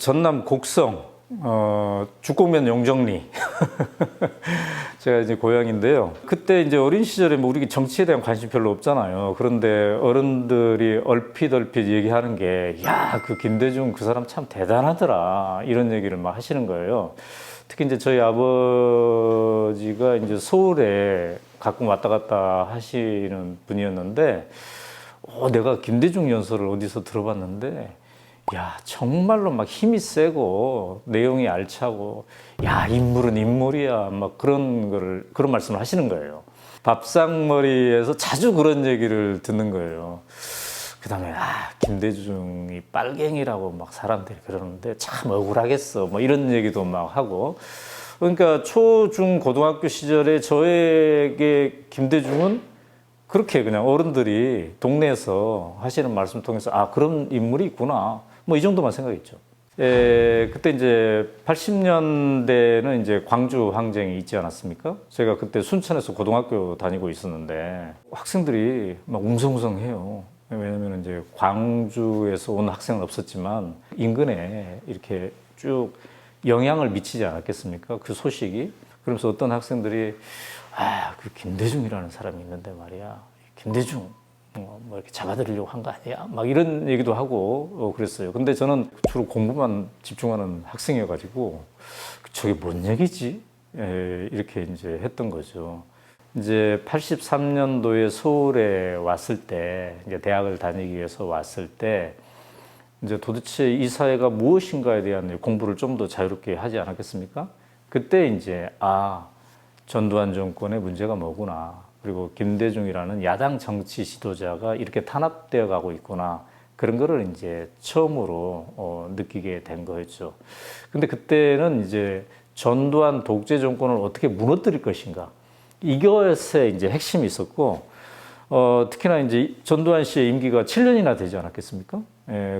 전남 곡성 죽곡면 용정리 제가 이제 고향인데요. 그때 이제 어린 시절에 뭐 우리 정치에 대한 관심 별로 없잖아요. 그런데 어른들이 얼핏 얘기하는 게, 야, 그 김대중 그 사람 참 대단하더라, 이런 얘기를 막 하시는 거예요. 특히 이제 저희 아버지가 이제 서울에 가끔 왔다 갔다 하시는 분이었는데, 내가 김대중 연설을 어디서 들어봤는데, 야, 정말로 막 힘이 세고 내용이 알차고, 야, 인물은 인물이야, 막 그런 말씀을 하시는 거예요. 밥상머리에서 자주 그런 얘기를 듣는 거예요. 그 다음에, 김대중이 빨갱이라고 막 사람들이 그러는데 참 억울하겠어, 뭐 이런 얘기도 막 하고. 그러니까 초, 중, 고등학교 시절에 저에게 김대중은 그렇게 그냥 어른들이 동네에서 하시는 말씀 통해서, 그런 인물이 있구나, 뭐 이 정도만 생각했죠. 그때 이제 80년대는 이제 광주 항쟁이 있지 않았습니까? 제가 그때 순천에서 고등학교 다니고 있었는데 학생들이 막 웅성웅성해요. 왜냐면 이제 광주에서 온 학생은 없었지만 인근에 이렇게 쭉 영향을 미치지 않았겠습니까? 그 소식이. 그러면서 어떤 학생들이, 그 김대중이라는 사람이 있는데 말이야, 김대중 뭐 이렇게 잡아들이려고 한 거 아니야? 막 이런 얘기도 하고 그랬어요. 근데 저는 주로 공부만 집중하는 학생이어가지고 저게 뭔 얘기지? 이렇게 이제 했던 거죠. 이제 83년도에 서울에 왔을 때, 이제 대학을 다니기 위해서 왔을 때, 이제 도대체 이 사회가 무엇인가에 대한 공부를 좀 더 자유롭게 하지 않았겠습니까? 그때 이제, 전두환 정권의 문제가 뭐구나, 그리고 김대중이라는 야당 정치 지도자가 이렇게 탄압되어 가고 있구나, 그런 거를 이제 처음으로 느끼게 된 거였죠. 근데 그때는 이제 전두환 독재 정권을 어떻게 무너뜨릴 것인가, 이것에 이제 핵심이 있었고, 특히나 이제 전두환 씨의 임기가 7년이나 되지 않았겠습니까?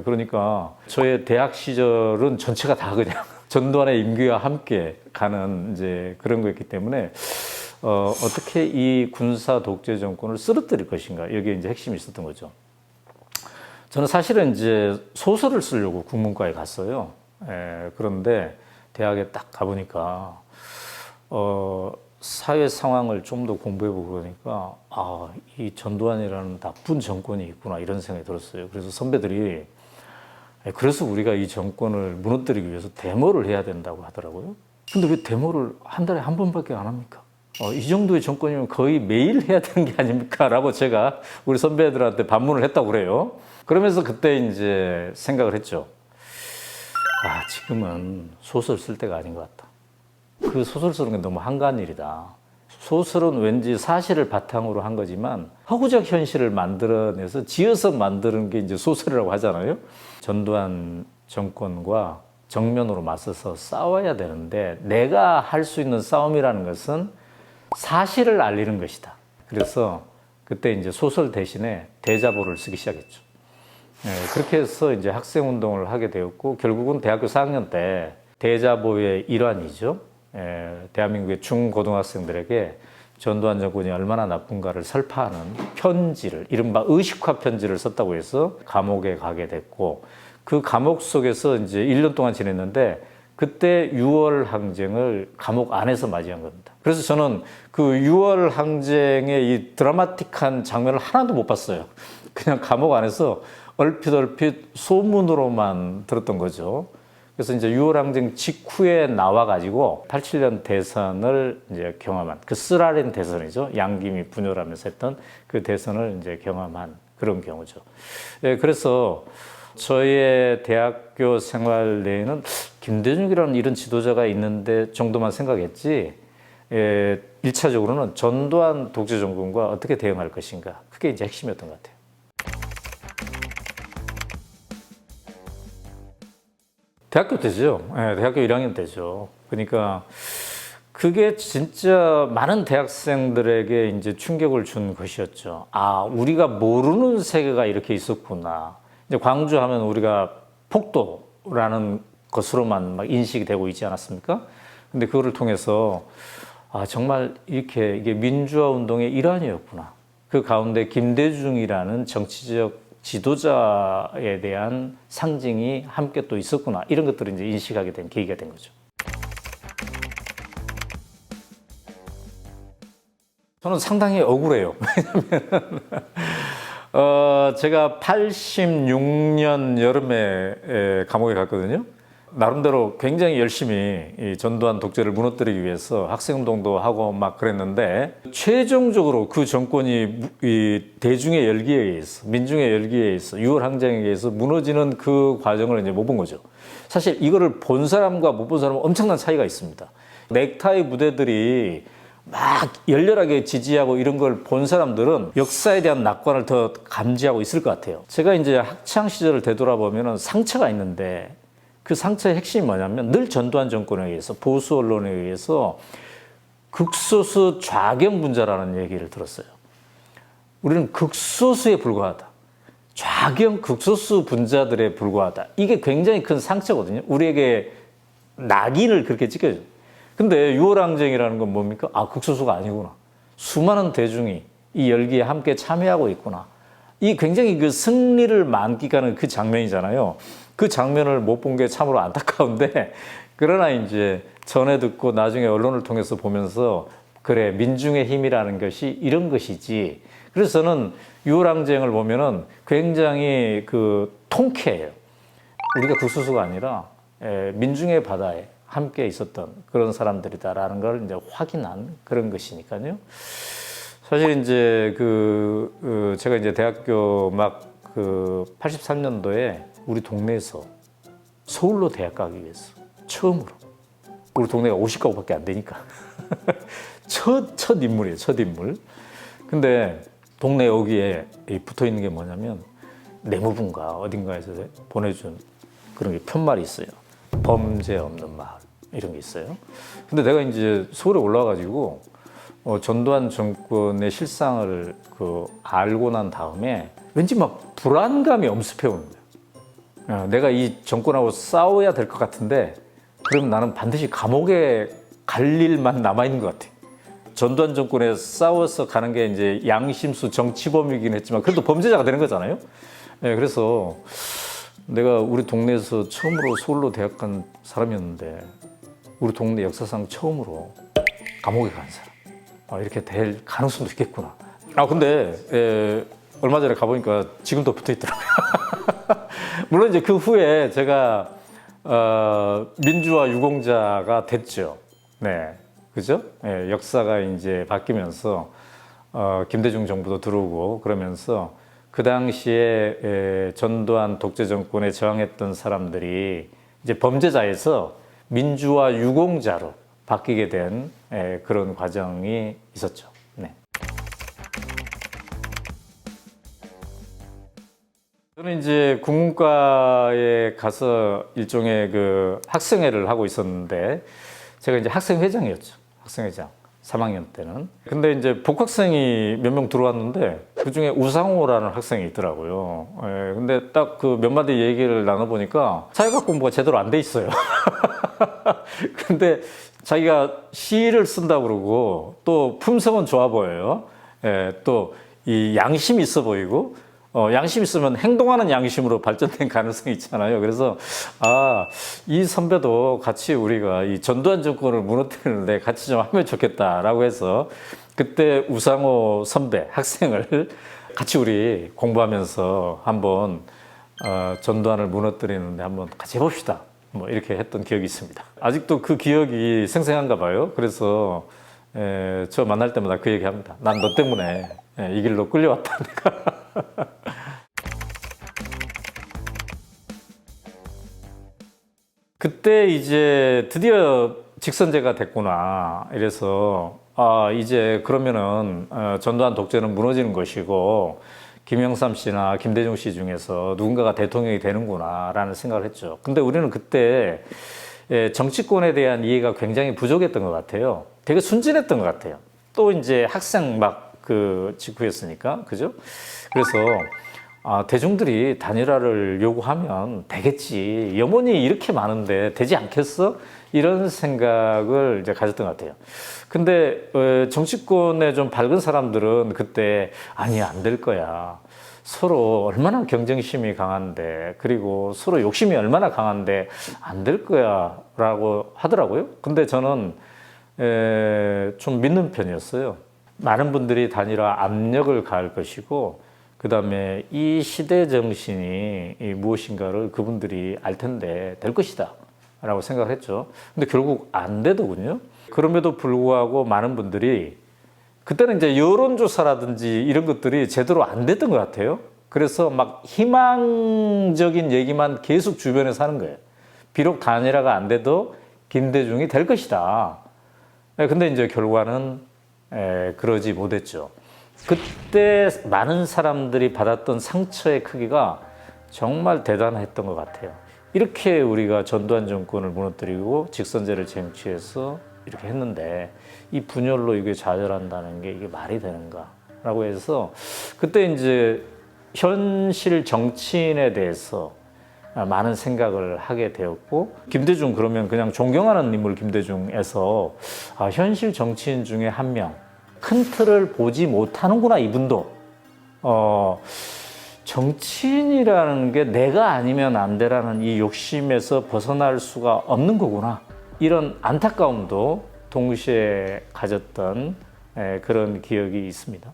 그러니까 저의 대학 시절은 전체가 다 그냥 전두환의 임기와 함께 가는 이제 그런 거였기 때문에, 어떻게 이 군사 독재 정권을 쓰러뜨릴 것인가, 여기에 이제 핵심이 있었던 거죠. 저는 사실은 이제 소설을 쓰려고 국문과에 갔어요. 그런데 대학에 딱 가보니까, 사회 상황을 좀 더 공부해보고 그러니까, 이 전두환이라는 나쁜 정권이 있구나, 이런 생각이 들었어요. 그래서 선배들이, 그래서 우리가 이 정권을 무너뜨리기 위해서 데모를 해야 된다고 하더라고요. 근데 왜 데모를 한 달에 한 번밖에 안 합니까? 이 정도의 정권이면 거의 매일 해야 되는 게 아닙니까? 라고 제가 우리 선배들한테 반문을 했다고 그래요. 그러면서 그때 이제 생각을 했죠. 지금은 소설 쓸 때가 아닌 것 같다. 그 소설 쓰는 게 너무 한가한 일이다. 소설은 왠지 사실을 바탕으로 한 거지만 허구적 현실을 만들어내서 지어서 만드는 게 이제 소설이라고 하잖아요. 전두환 정권과 정면으로 맞서서 싸워야 되는데, 내가 할 수 있는 싸움이라는 것은 사실을 알리는 것이다. 그래서 그때 이제 소설 대신에 대자보를 쓰기 시작했죠. 그렇게 해서 이제 학생 운동을 하게 되었고, 결국은 대학교 4학년 때 대자보의 일환이죠. 대한민국의 중고등학생들에게 전두환 정권이 얼마나 나쁜가를 설파하는 편지를, 이른바 의식화 편지를 썼다고 해서 감옥에 가게 됐고, 그 감옥 속에서 이제 1년 동안 지냈는데, 그때 6월 항쟁을 감옥 안에서 맞이한 겁니다. 그래서 저는 그 6월 항쟁의 이 드라마틱한 장면을 하나도 못 봤어요. 그냥 감옥 안에서 얼핏 소문으로만 들었던 거죠. 그래서 이제 6월 항쟁 직후에 나와가지고 87년 대선을 이제 경험한, 그 쓰라린 대선이죠. 양김이 분열하면서 했던 그 대선을 이제 경험한 그런 경우죠. 그래서 저의 대학교 생활 내에는 김대중이라는 이런 지도자가 있는데 정도만 생각했지, 1차적으로는 전두환 독재 정권과 어떻게 대응할 것인가, 그게 이제 핵심이었던 것 같아요. 대학교 때죠. 대학교 1학년 때죠. 그러니까 그게 진짜 많은 대학생들에게 이제 충격을 준 것이었죠. 우리가 모르는 세계가 이렇게 있었구나. 이제 광주 하면 우리가 폭도라는 것으로만 막 인식이 되고 있지 않았습니까? 근데 그거를 통해서, 정말 이렇게 이게 민주화 운동의 일환이었구나. 그 가운데 김대중이라는 정치적 지도자에 대한 상징이 함께 또 있었구나. 이런 것들을 이제 인식하게 된 계기가 된 거죠. 저는 상당히 억울해요. 왜냐면 제가 86년 여름에 감옥에 갔거든요. 나름대로 굉장히 열심히 이 전두환 독재를 무너뜨리기 위해서 학생운동도 하고 막 그랬는데, 최종적으로 그 정권이 이 대중의 열기에 의해서, 민중의 열기에 의해서, 6월 항쟁에 의해서 무너지는 그 과정을 이제 못 본 거죠. 사실 이거를 본 사람과 못 본 사람은 엄청난 차이가 있습니다. 넥타이 부대들이 막 열렬하게 지지하고 이런 걸 본 사람들은 역사에 대한 낙관을 더 감지하고 있을 것 같아요. 제가 이제 학창 시절을 되돌아보면 상처가 있는데, 그 상처의 핵심이 뭐냐면 늘 전두환 정권에 의해서, 보수 언론에 의해서 극소수 좌경분자라는 얘기를 들었어요. 우리는 극소수에 불과하다. 좌경 극소수 분자들에 불과하다. 이게 굉장히 큰 상처거든요. 우리에게 낙인을 그렇게 찍혀요. 근데 6월 항쟁이라는 건 뭡니까? 아, 극소수가 아니구나. 수많은 대중이 이 열기에 함께 참여하고 있구나. 이 굉장히 그 승리를 만끽하는 그 장면이잖아요. 그 장면을 못 본 게 참으로 안타까운데, 그러나 이제 전해 듣고 나중에 언론을 통해서 보면서, 그래, 민중의 힘이라는 것이 이런 것이지. 그래서 저는 6월 항쟁을 보면은 굉장히 그 통쾌해요. 우리가 극소수가 아니라 민중의 바다에 함께 있었던 그런 사람들이다라는 걸 이제 확인한 그런 것이니까요. 사실 이제 제가 이제 대학교 막 83년도에 우리 동네에서 서울로 대학 가기 위해서 처음으로, 우리 동네가 50가구밖에 안 되니까 첫 인물이에요, 첫 인물. 근데 동네 여기에 붙어 있는 게 뭐냐면 내무부인가 어딘가에서 보내준 그런 게 편말이 있어요. 범죄 없는 마을, 이런 게 있어요. 근데 내가 이제 서울에 올라와가지고 전두환 정권의 실상을 알고 난 다음에 왠지 막 불안감이 엄습해 오는 거예요. 내가 이 정권하고 싸워야 될 것 같은데, 그러면 나는 반드시 감옥에 갈 일만 남아있는 것 같아요. 전두환 정권에 싸워서 가는 게 이제 양심수 정치범이긴 했지만 그래도 범죄자가 되는 거잖아요. 그래서 내가 우리 동네에서 처음으로 서울로 대학 간 사람이었는데, 우리 동네 역사상 처음으로 감옥에 간 사람, 이렇게 될 가능성도 있겠구나. 근데 얼마 전에 가보니까 지금도 붙어 있더라고요. 물론 이제 그 후에 제가 민주화 유공자가 됐죠. 네, 그죠? 역사가 이제 바뀌면서 김대중 정부도 들어오고 그러면서, 그 당시에 전두환 독재 정권에 저항했던 사람들이 이제 범죄자에서 민주화 유공자로 바뀌게 된 그런 과정이 있었죠. 네. 저는 이제 국문과에 가서 일종의 그 학생회를 하고 있었는데, 제가 이제 학생회장이었죠. 학생회장. 3학년 때는. 근데 이제 복학생이 몇 명 들어왔는데, 그 중에 우상호라는 학생이 있더라고요. 근데 딱 그 몇 마디 얘기를 나눠보니까 사회학 공부가 제대로 안 돼 있어요. 근데 자기가 시를 쓴다고 그러고, 또 품성은 좋아 보여요. 또 이 양심이 있어 보이고, 양심 있으면 행동하는 양심으로 발전된 가능성이 있잖아요. 그래서 이 선배도 같이 우리가 이 전두환 정권을 무너뜨리는데 같이 좀 하면 좋겠다라고 해서, 그때 우상호 선배 학생을 같이 우리 공부하면서 한번 전두환을 무너뜨리는데 한번 같이 해봅시다, 뭐 이렇게 했던 기억이 있습니다. 아직도 그 기억이 생생한가 봐요. 그래서 저 만날 때마다 그 얘기합니다. 난 너 때문에 이 길로 끌려왔다, 내가. 그때 이제 드디어 직선제가 됐구나. 이래서 이제 그러면은 전두환 독재는 무너지는 것이고, 김영삼 씨나 김대중 씨 중에서 누군가가 대통령이 되는구나 라는 생각을 했죠. 근데 우리는 그때 정치권에 대한 이해가 굉장히 부족했던 것 같아요. 되게 순진했던 것 같아요. 또 이제 학생 막 직후였으니까, 그죠? 그래서 대중들이 단일화를 요구하면 되겠지. 염원이 이렇게 많은데 되지 않겠어? 이런 생각을 이제 가졌던 것 같아요. 근데 정치권에 좀 밝은 사람들은 그때 아니, 안 될 거야. 서로 얼마나 경쟁심이 강한데, 그리고 서로 욕심이 얼마나 강한데 안 될 거야 라고 하더라고요. 근데 저는 좀 믿는 편이었어요. 많은 분들이 단일화 압력을 가할 것이고, 그 다음에 이 시대 정신이 무엇인가를 그분들이 알 텐데 될 것이다 라고 생각을 했죠. 근데 결국 안 되더군요. 그럼에도 불구하고 많은 분들이 그때는 이제 여론조사라든지 이런 것들이 제대로 안 됐던 것 같아요. 그래서 막 희망적인 얘기만 계속 주변에서 하는 거예요. 비록 단일화가 안 돼도 김대중이 될 것이다. 근데 이제 결과는 그러지 못했죠. 그때 많은 사람들이 받았던 상처의 크기가 정말 대단했던 것 같아요. 이렇게 우리가 전두환 정권을 무너뜨리고 직선제를 쟁취해서 이렇게 했는데 이 분열로 이게 좌절한다는 게 이게 말이 되는가라고 해서 그때 이제 현실 정치인에 대해서 많은 생각을 하게 되었고, 김대중 그러면 그냥 존경하는 인물 김대중에서 현실 정치인 중에 한 명, 큰 틀을 보지 못하는구나 이분도. 정치인이라는 게 내가 아니면 안 되라는 이 욕심에서 벗어날 수가 없는 거구나. 이런 안타까움도 동시에 가졌던 그런 기억이 있습니다.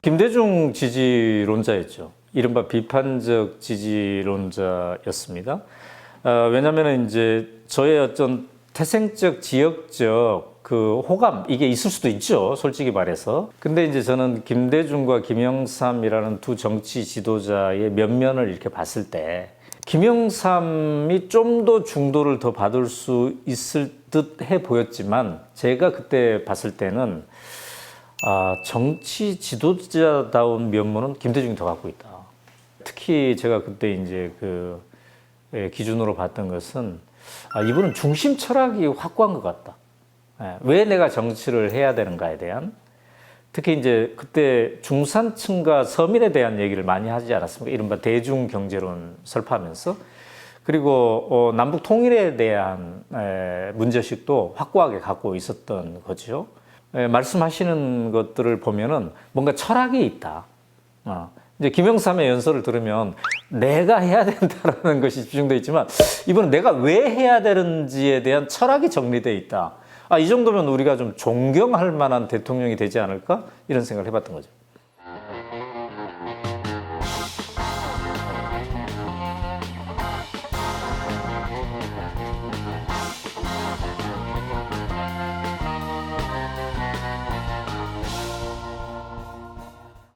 김대중 지지론자였죠. 이른바 비판적 지지론자였습니다. 왜냐하면 이제 저의 어떤 태생적, 지역적 그 호감 이게 있을 수도 있죠. 솔직히 말해서. 근데 이제 저는 김대중과 김영삼이라는 두 정치 지도자의 면면을 이렇게 봤을 때 김영삼이 좀 더 중도를 더 받을 수 있을 듯 해 보였지만 제가 그때 봤을 때는 정치 지도자다운 면모는 김대중이 더 갖고 있다. 특히 제가 그때 이제 그 기준으로 봤던 것은 이분은 중심 철학이 확고한 것 같다. 왜 내가 정치를 해야 되는가에 대한, 특히 이제 그때 중산층과 서민에 대한 얘기를 많이 하지 않았습니까? 이른바 대중경제론 설파하면서. 그리고 남북 통일에 대한 문제식도 확고하게 갖고 있었던 거죠. 말씀하시는 것들을 보면은 뭔가 철학이 있다. 이제 김영삼의 연설을 들으면 내가 해야 된다라는 것이 집중되어 있지만 이분은 내가 왜 해야 되는지에 대한 철학이 정리되어 있다. 이 정도면 우리가 좀 존경할 만한 대통령이 되지 않을까? 이런 생각을 해봤던 거죠.